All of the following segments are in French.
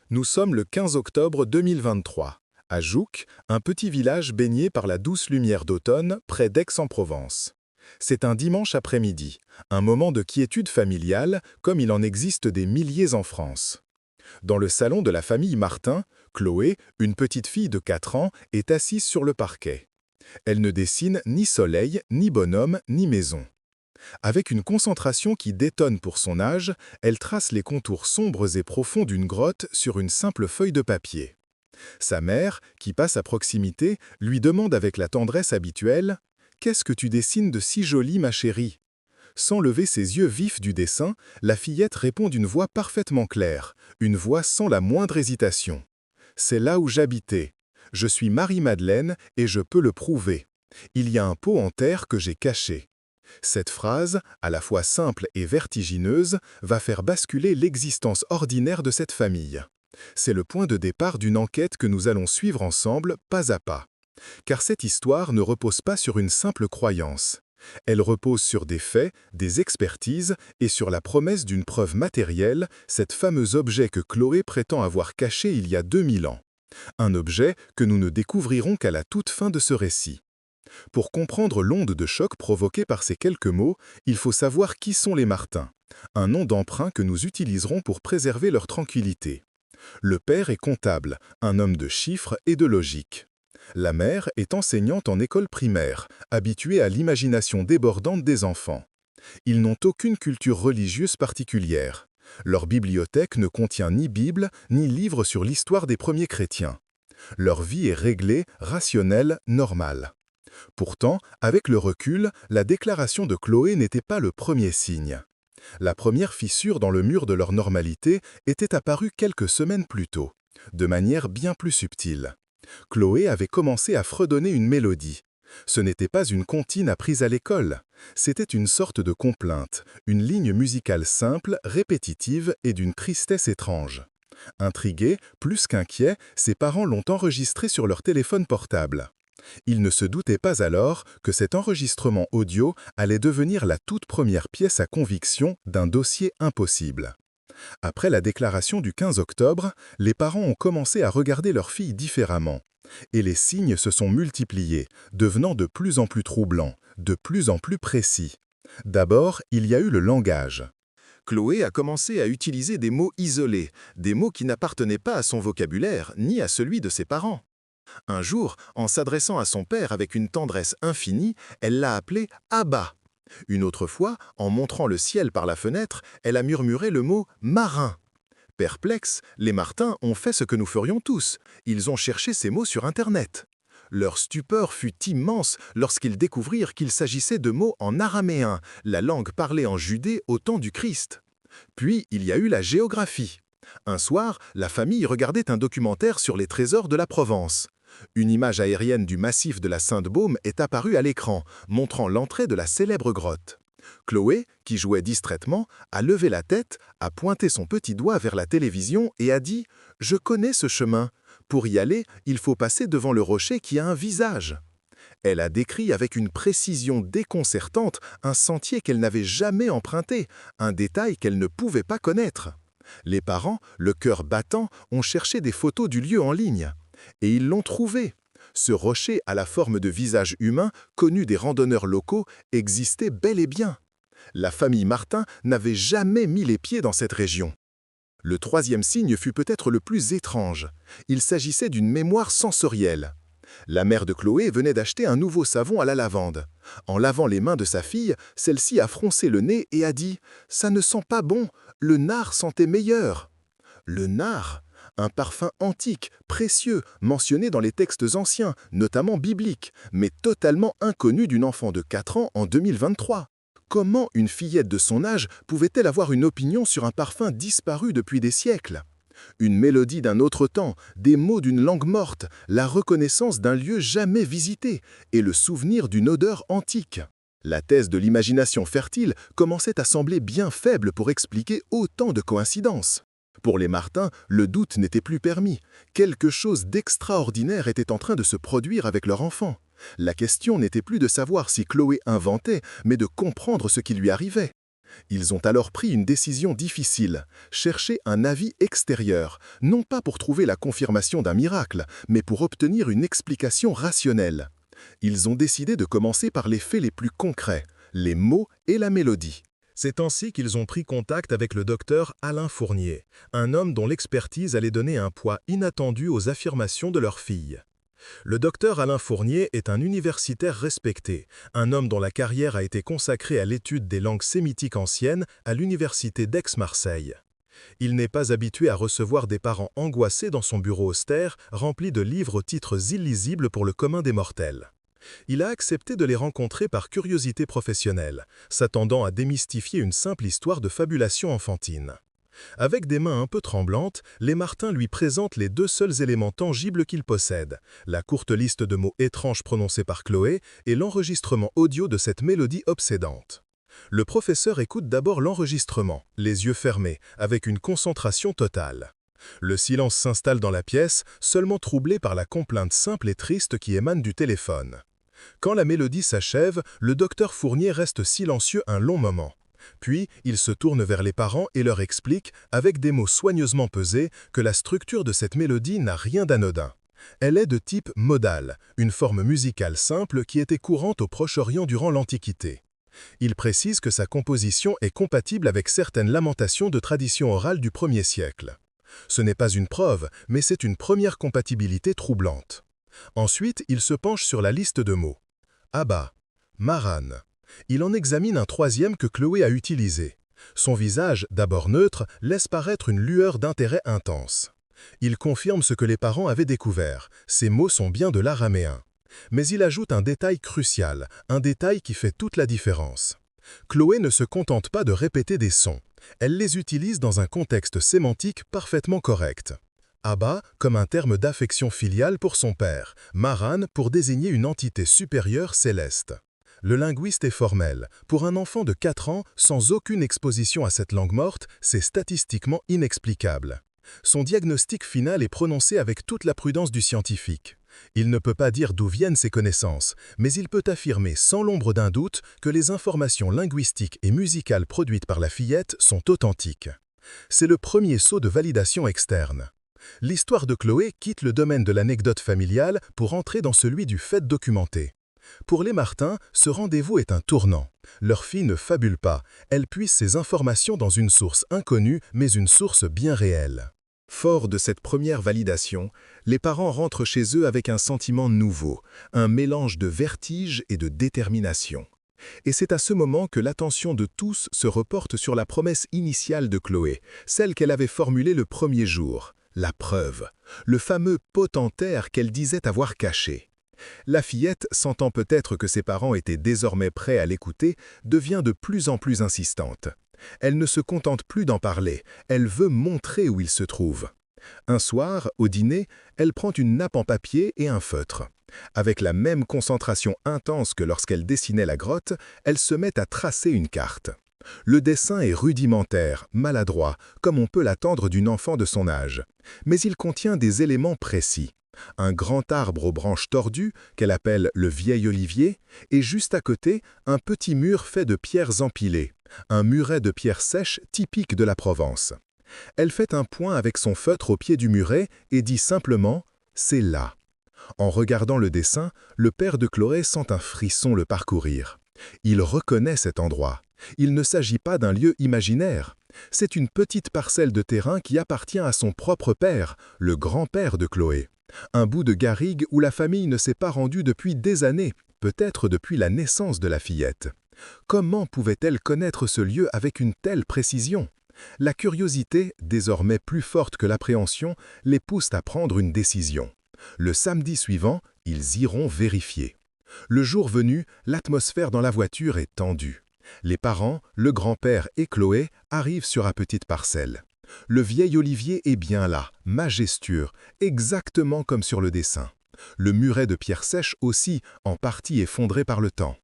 Nous sommes le 15 octobre 2023, à Jouques, un petit village baigné par la douce lumière d'automne près d'Aix-en-Provence. C'est un dimanche après-midi, un moment de quiétude familiale comme il en existe des milliers en France. Dans le salon de la famille Martin, Chloé, une petite fille de 4 ans, est assise sur le parquet. Elle ne dessine ni soleil, ni bonhomme, ni maison. Avec une concentration qui détonne pour son âge, elle trace les contours sombres et profonds d'une grotte sur une simple feuille de papier. Sa mère, qui passe à proximité, lui demande avec la tendresse habituelle « Qu'est-ce que tu dessines de si joli, ma chérie ?» Sans lever ses yeux vifs du dessin, la fillette répond d'une voix parfaitement claire, une voix sans la moindre hésitation. « C'est là où j'habitais. Je suis Marie-Madeleine et je peux le prouver. Il y a un pot en terre que j'ai caché. » Cette phrase, à la fois simple et vertigineuse, va faire basculer l'existence ordinaire de cette famille. C'est le point de départ d'une enquête que nous allons suivre ensemble, pas à pas. Car cette histoire ne repose pas sur une simple croyance. Elle repose sur des faits, des expertises et sur la promesse d'une preuve matérielle, cet fameux objet que Chloé prétend avoir caché il y a 2000 ans. Un objet que nous ne découvrirons qu'à la toute fin de ce récit. Pour comprendre l'onde de choc provoquée par ces quelques mots, il faut savoir qui sont les Martin, un nom d'emprunt que nous utiliserons pour préserver leur tranquillité. Le père est comptable, un homme de chiffres et de logique. La mère est enseignante en école primaire, habituée à l'imagination débordante des enfants. Ils n'ont aucune culture religieuse particulière. Leur bibliothèque ne contient ni Bible, ni livre sur l'histoire des premiers chrétiens. Leur vie est réglée, rationnelle, normale. Pourtant, avec le recul, la déclaration de Chloé n'était pas le premier signe. La première fissure dans le mur de leur normalité était apparue quelques semaines plus tôt, de manière bien plus subtile. Chloé avait commencé à fredonner une mélodie. Ce n'était pas une comptine apprise à l'école, c'était une sorte de complainte, une ligne musicale simple, répétitive et d'une tristesse étrange. Intrigués, plus qu'inquiets, ses parents l'ont enregistrée sur leur téléphone portable. Ils ne se doutaient pas alors que cet enregistrement audio allait devenir la toute première pièce à conviction d'un dossier impossible. Après la déclaration du 15 octobre, les parents ont commencé à regarder leur fille différemment. Et les signes se sont multipliés, devenant de plus en plus troublants, de plus en plus précis. D'abord, il y a eu le langage. Chloé a commencé à utiliser des mots isolés, des mots qui n'appartenaient pas à son vocabulaire ni à celui de ses parents. Un jour, en s'adressant à son père avec une tendresse infinie, elle l'a appelé « Abba ». Une autre fois, en montrant le ciel par la fenêtre, elle a murmuré le mot « marin ». Perplexes, les Martin ont fait ce que nous ferions tous. Ils ont cherché ces mots sur Internet. Leur stupeur fut immense lorsqu'ils découvrirent qu'il s'agissait de mots en araméen, la langue parlée en Judée au temps du Christ. Puis, il y a eu la géographie. Un soir, la famille regardait un documentaire sur les trésors de la Provence. Une image aérienne du massif de la Sainte-Baume est apparue à l'écran, montrant l'entrée de la célèbre grotte. Chloé, qui jouait distraitement, a levé la tête, a pointé son petit doigt vers la télévision et a dit « Je connais ce chemin. Pour y aller, il faut passer devant le rocher qui a un visage. » Elle a décrit avec une précision déconcertante un sentier qu'elle n'avait jamais emprunté, un détail qu'elle ne pouvait pas connaître. Les parents, le cœur battant, ont cherché des photos du lieu en ligne. Et ils l'ont trouvé. Ce rocher à la forme de visage humain, connu des randonneurs locaux, existait bel et bien. La famille Martin n'avait jamais mis les pieds dans cette région. Le troisième signe fut peut-être le plus étrange. Il s'agissait d'une mémoire sensorielle. La mère de Chloé venait d'acheter un nouveau savon à la lavande. En lavant les mains de sa fille, celle-ci a froncé le nez et a dit « Ça ne sent pas bon, le nard sentait meilleur. » Le nard, un parfum antique, précieux, mentionné dans les textes anciens, notamment bibliques, mais totalement inconnu d'une enfant de 4 ans en 2023. Comment une fillette de son âge pouvait-elle avoir une opinion sur un parfum disparu depuis des siècles ? Une mélodie d'un autre temps, des mots d'une langue morte, la reconnaissance d'un lieu jamais visité et le souvenir d'une odeur antique. La thèse de l'imagination fertile commençait à sembler bien faible pour expliquer autant de coïncidences. Pour les Martin, le doute n'était plus permis. Quelque chose d'extraordinaire était en train de se produire avec leur enfant. La question n'était plus de savoir si Chloé inventait, mais de comprendre ce qui lui arrivait. Ils ont alors pris une décision difficile, chercher un avis extérieur, non pas pour trouver la confirmation d'un miracle, mais pour obtenir une explication rationnelle. Ils ont décidé de commencer par les faits les plus concrets, les mots et la mélodie. C'est ainsi qu'ils ont pris contact avec le docteur Alain Fournier, un homme dont l'expertise allait donner un poids inattendu aux affirmations de leur fille. Le docteur Alain Fournier est un universitaire respecté, un homme dont la carrière a été consacrée à l'étude des langues sémitiques anciennes à l'université d'Aix-Marseille. Il n'est pas habitué à recevoir des parents angoissés dans son bureau austère, rempli de livres aux titres illisibles pour le commun des mortels. Il a accepté de les rencontrer par curiosité professionnelle, s'attendant à démystifier une simple histoire de fabulation enfantine. Avec des mains un peu tremblantes, les Martin lui présentent les deux seuls éléments tangibles qu'il possède, la courte liste de mots étranges prononcés par Chloé et l'enregistrement audio de cette mélodie obsédante. Le professeur écoute d'abord l'enregistrement, les yeux fermés, avec une concentration totale. Le silence s'installe dans la pièce, seulement troublé par la complainte simple et triste qui émane du téléphone. Quand la mélodie s'achève, le docteur Fournier reste silencieux un long moment. Puis, il se tourne vers les parents et leur explique, avec des mots soigneusement pesés, que la structure de cette mélodie n'a rien d'anodin. Elle est de type modal, une forme musicale simple qui était courante au Proche-Orient durant l'Antiquité. Il précise que sa composition est compatible avec certaines lamentations de tradition orale du 1er siècle. Ce n'est pas une preuve, mais c'est une première compatibilité troublante. Ensuite, il se penche sur la liste de mots. Abba, Maran. Il en examine un troisième que Chloé a utilisé. Son visage, d'abord neutre, laisse paraître une lueur d'intérêt intense. Il confirme ce que les parents avaient découvert. Ces mots sont bien de l'araméen. Mais il ajoute un détail crucial, un détail qui fait toute la différence. Chloé ne se contente pas de répéter des sons. Elle les utilise dans un contexte sémantique parfaitement correct. Abba comme un terme d'affection filiale pour son père, Maran pour désigner une entité supérieure céleste. Le linguiste est formel. Pour un enfant de 4 ans, sans aucune exposition à cette langue morte, c'est statistiquement inexplicable. Son diagnostic final est prononcé avec toute la prudence du scientifique. Il ne peut pas dire d'où viennent ses connaissances, mais il peut affirmer sans l'ombre d'un doute que les informations linguistiques et musicales produites par la fillette sont authentiques. C'est le premier saut de validation externe. L'histoire de Chloé quitte le domaine de l'anecdote familiale pour entrer dans celui du fait documenté. Pour les Martin, ce rendez-vous est un tournant. Leur fille ne fabule pas, elle puise ses informations dans une source inconnue, mais une source bien réelle. Forts de cette première validation, les parents rentrent chez eux avec un sentiment nouveau, un mélange de vertige et de détermination. Et c'est à ce moment que l'attention de tous se reporte sur la promesse initiale de Chloé, celle qu'elle avait formulée le premier jour, la preuve, le fameux potentaire qu'elle disait avoir caché. La fillette, sentant peut-être que ses parents étaient désormais prêts à l'écouter, devient de plus en plus insistante. Elle ne se contente plus d'en parler, elle veut montrer où il se trouve. Un soir, au dîner, elle prend une nappe en papier et un feutre. Avec la même concentration intense que lorsqu'elle dessinait la grotte, elle se met à tracer une carte. Le dessin est rudimentaire, maladroit, comme on peut l'attendre d'une enfant de son âge. Mais il contient des éléments précis. Un grand arbre aux branches tordues, qu'elle appelle le vieil olivier, et juste à côté, un petit mur fait de pierres empilées, un muret de pierres sèches typique de la Provence. Elle fait un point avec son feutre au pied du muret et dit simplement « c'est là ». En regardant le dessin, le père de Chloé sent un frisson le parcourir. Il reconnaît cet endroit. Il ne s'agit pas d'un lieu imaginaire. C'est une petite parcelle de terrain qui appartient à son propre père, le grand-père de Chloé. Un bout de garrigue où la famille ne s'est pas rendue depuis des années, peut-être depuis la naissance de la fillette. Comment pouvait-elle connaître ce lieu avec une telle précision? La curiosité, désormais plus forte que l'appréhension, les pousse à prendre une décision. Le samedi suivant, ils iront vérifier. Le jour venu, l'atmosphère dans la voiture est tendue. Les parents, le grand-père et Chloé arrivent sur la petite parcelle. Le vieil olivier est bien là, majestueux, exactement comme sur le dessin. Le muret de pierre sèche aussi, en partie effondré par le temps.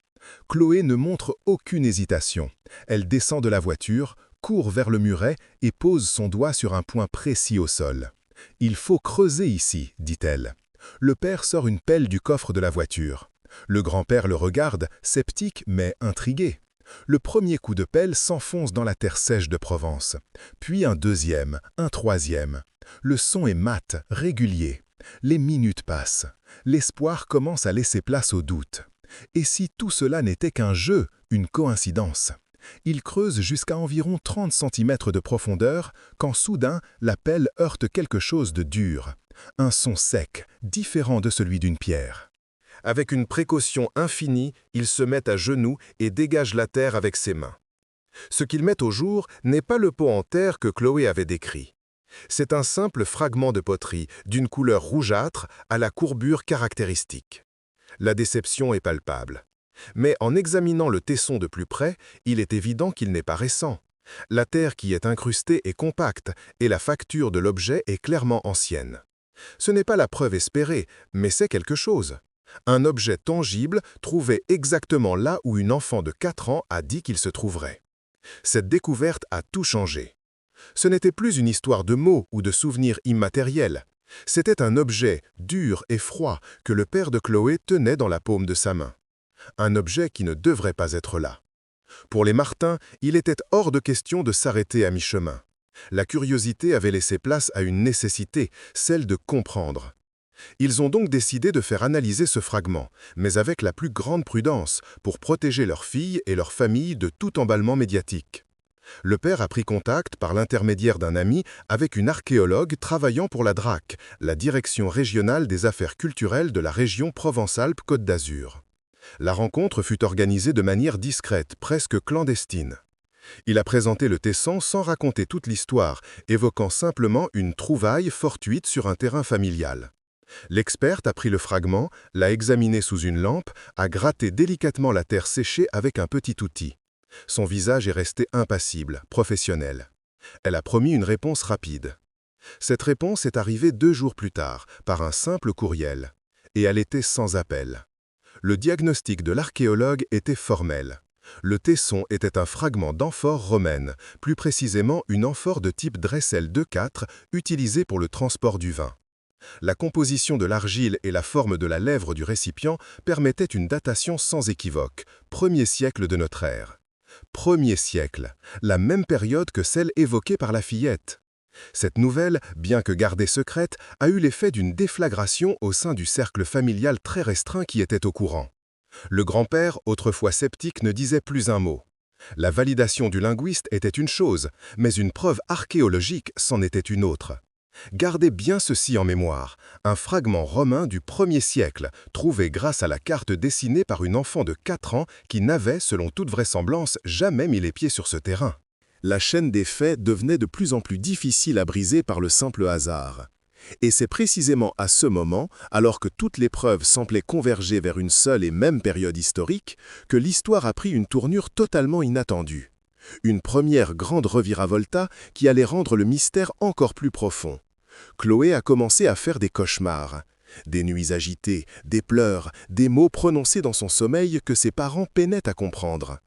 Chloé ne montre aucune hésitation. Elle descend de la voiture, court vers le muret et pose son doigt sur un point précis au sol. « Il faut creuser ici », dit-elle. Le père sort une pelle du coffre de la voiture. Le grand-père le regarde, sceptique mais intrigué. Le premier coup de pelle s'enfonce dans la terre sèche de Provence, puis un deuxième, un troisième. Le son est mat, régulier. Les minutes passent. L'espoir commence à laisser place au doute. Et si tout cela n'était qu'un jeu, une coïncidence? Il creuse jusqu'à environ 30 cm de profondeur, quand soudain, la pelle heurte quelque chose de dur. Un son sec, différent de celui d'une pierre. Avec une précaution infinie, il se met à genoux et dégage la terre avec ses mains. Ce qu'il met au jour n'est pas le pot en terre que Chloé avait décrit. C'est un simple fragment de poterie, d'une couleur rougeâtre à la courbure caractéristique. La déception est palpable. Mais en examinant le tesson de plus près, il est évident qu'il n'est pas récent. La terre qui est incrustée est compacte et la facture de l'objet est clairement ancienne. Ce n'est pas la preuve espérée, mais c'est quelque chose. Un objet tangible trouvé exactement là où une enfant de 4 ans a dit qu'il se trouverait. Cette découverte a tout changé. Ce n'était plus une histoire de mots ou de souvenirs immatériels. C'était un objet dur et froid que le père de Chloé tenait dans la paume de sa main. Un objet qui ne devrait pas être là. Pour les Martin, il était hors de question de s'arrêter à mi-chemin. La curiosité avait laissé place à une nécessité, celle de comprendre. Ils ont donc décidé de faire analyser ce fragment, mais avec la plus grande prudence, pour protéger leur fille et leur famille de tout emballement médiatique. Le père a pris contact, par l'intermédiaire d'un ami, avec une archéologue travaillant pour la DRAC, la Direction régionale des affaires culturelles de la région Provence-Alpes-Côte d'Azur. La rencontre fut organisée de manière discrète, presque clandestine. Il a présenté le tesson sans raconter toute l'histoire, évoquant simplement une trouvaille fortuite sur un terrain familial. L'experte a pris le fragment, l'a examiné sous une lampe, a gratté délicatement la terre séchée avec un petit outil. Son visage est resté impassible, professionnel. Elle a promis une réponse rapide. Cette réponse est arrivée 2 jours plus tard, par un simple courriel. Et elle était sans appel. Le diagnostic de l'archéologue était formel. Le tesson était un fragment d'amphore romaine, plus précisément une amphore de type Dressel 2-4, utilisée pour le transport du vin. La composition de l'argile et la forme de la lèvre du récipient permettaient une datation sans équivoque, 1er siècle de notre ère. 1er siècle, la même période que celle évoquée par la fillette. Cette nouvelle, bien que gardée secrète, a eu l'effet d'une déflagration au sein du cercle familial très restreint qui était au courant. Le grand-père, autrefois sceptique, ne disait plus un mot. La validation du linguiste était une chose, mais une preuve archéologique c'en était une autre. Gardez bien ceci en mémoire, un fragment romain du 1er siècle, trouvé grâce à la carte dessinée par une enfant de 4 ans qui n'avait, selon toute vraisemblance, jamais mis les pieds sur ce terrain. La chaîne des faits devenait de plus en plus difficile à briser par le simple hasard. Et c'est précisément à ce moment, alors que toutes les preuves semblaient converger vers une seule et même période historique, que l'histoire a pris une tournure totalement inattendue. Une première grande reviravolta qui allait rendre le mystère encore plus profond. Chloé a commencé à faire des cauchemars. Des nuits agitées, des pleurs, des mots prononcés dans son sommeil que ses parents peinaient à comprendre.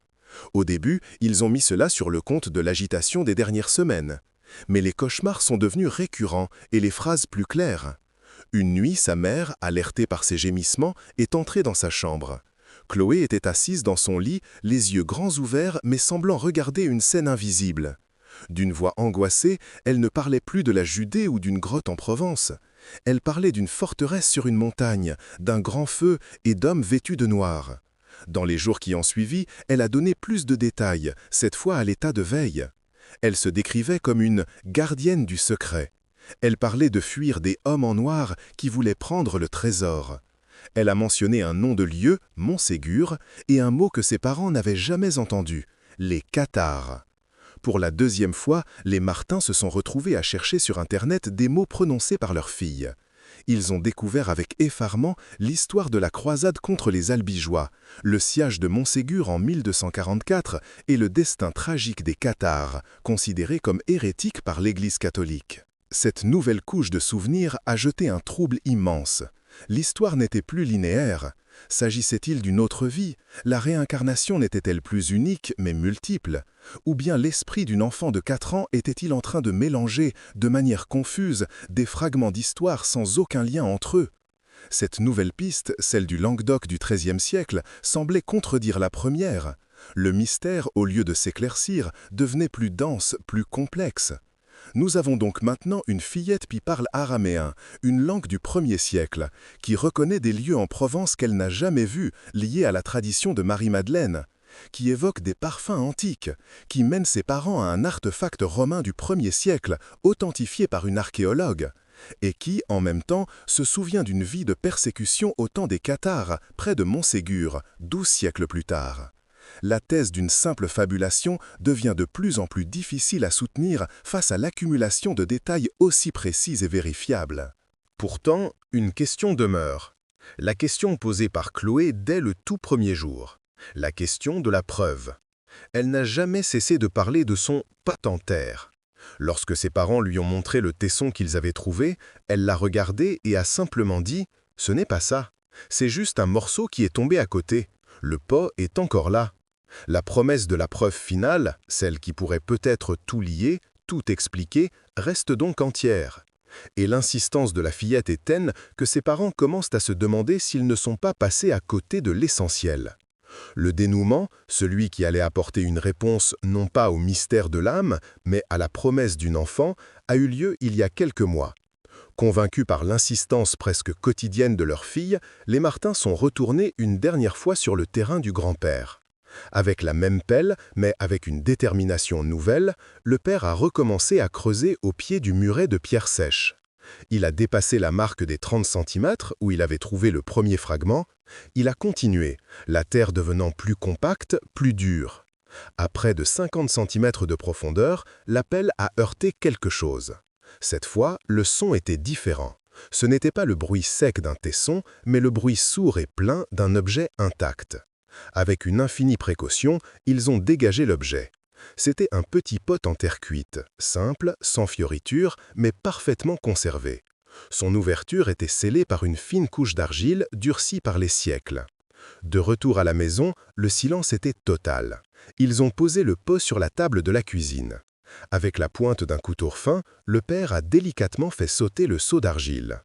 Au début, ils ont mis cela sur le compte de l'agitation des dernières semaines. Mais les cauchemars sont devenus récurrents et les phrases plus claires. Une nuit, sa mère, alertée par ses gémissements, est entrée dans sa chambre. Chloé était assise dans son lit, les yeux grands ouverts mais semblant regarder une scène invisible. D'une voix angoissée, elle ne parlait plus de la Judée ou d'une grotte en Provence. Elle parlait d'une forteresse sur une montagne, d'un grand feu et d'hommes vêtus de noir. Dans les jours qui ont suivi, elle a donné plus de détails, cette fois à l'état de veille. Elle se décrivait comme une gardienne du secret. Elle parlait de fuir des hommes en noir qui voulaient prendre le trésor. Elle a mentionné un nom de lieu, Montségur, et un mot que ses parents n'avaient jamais entendu, les cathares. Pour la 2e fois, les Martin se sont retrouvés à chercher sur Internet des mots prononcés par leur fille. Ils ont découvert avec effarement l'histoire de la croisade contre les Albigeois, le siège de Montségur en 1244 et le destin tragique des cathares, considérés comme hérétiques par l'Église catholique. Cette nouvelle couche de souvenirs a jeté un trouble immense. L'histoire n'était plus linéaire. S'agissait-il d'une autre vie? La réincarnation n'était-elle plus unique, mais multiple? Ou bien l'esprit d'une enfant de 4 ans était-il en train de mélanger, de manière confuse, des fragments d'histoire sans aucun lien entre eux? Cette nouvelle piste, celle du Languedoc du XIIIe siècle, semblait contredire la première. Le mystère, au lieu de s'éclaircir, devenait plus dense, plus complexe. Nous avons donc maintenant une fillette qui parle araméen, une langue du 1er siècle, qui reconnaît des lieux en Provence qu'elle n'a jamais vus, liés à la tradition de Marie-Madeleine, qui évoque des parfums antiques, qui mène ses parents à un artefact romain du 1er siècle, authentifié par une archéologue, et qui, en même temps, se souvient d'une vie de persécution au temps des Cathares, près de Montségur, 12 siècles plus tard. La thèse d'une simple fabulation devient de plus en plus difficile à soutenir face à l'accumulation de détails aussi précis et vérifiables. Pourtant, une question demeure. La question posée par Chloé dès le tout premier jour. La question de la preuve. Elle n'a jamais cessé de parler de son patentaire. Lorsque ses parents lui ont montré le tesson qu'ils avaient trouvé, elle l'a regardé et a simplement dit « Ce n'est pas ça. C'est juste un morceau qui est tombé à côté. Le pot est encore là. » La promesse de la preuve finale, celle qui pourrait peut-être tout lier, tout expliquer, reste donc entière. Et l'insistance de la fillette est telle que ses parents commencent à se demander s'ils ne sont pas passés à côté de l'essentiel. Le dénouement, celui qui allait apporter une réponse non pas au mystère de l'âme, mais à la promesse d'une enfant, a eu lieu il y a quelques mois. Convaincus par l'insistance presque quotidienne de leur fille, les Martin sont retournés une dernière fois sur le terrain du grand-père. Avec la même pelle, mais avec une détermination nouvelle, le père a recommencé à creuser au pied du muret de pierre sèche. Il a dépassé la marque des 30 cm où il avait trouvé le premier fragment. Il a continué, la terre devenant plus compacte, plus dure. À près de 50 cm de profondeur, la pelle a heurté quelque chose. Cette fois, le son était différent. Ce n'était pas le bruit sec d'un tesson, mais le bruit sourd et plein d'un objet intact. Avec une infinie précaution, ils ont dégagé l'objet. C'était un petit pot en terre cuite, simple, sans fioritures, mais parfaitement conservé. Son ouverture était scellée par une fine couche d'argile durcie par les siècles. De retour à la maison, le silence était total. Ils ont posé le pot sur la table de la cuisine. Avec la pointe d'un couteau fin, le père a délicatement fait sauter le seau d'argile.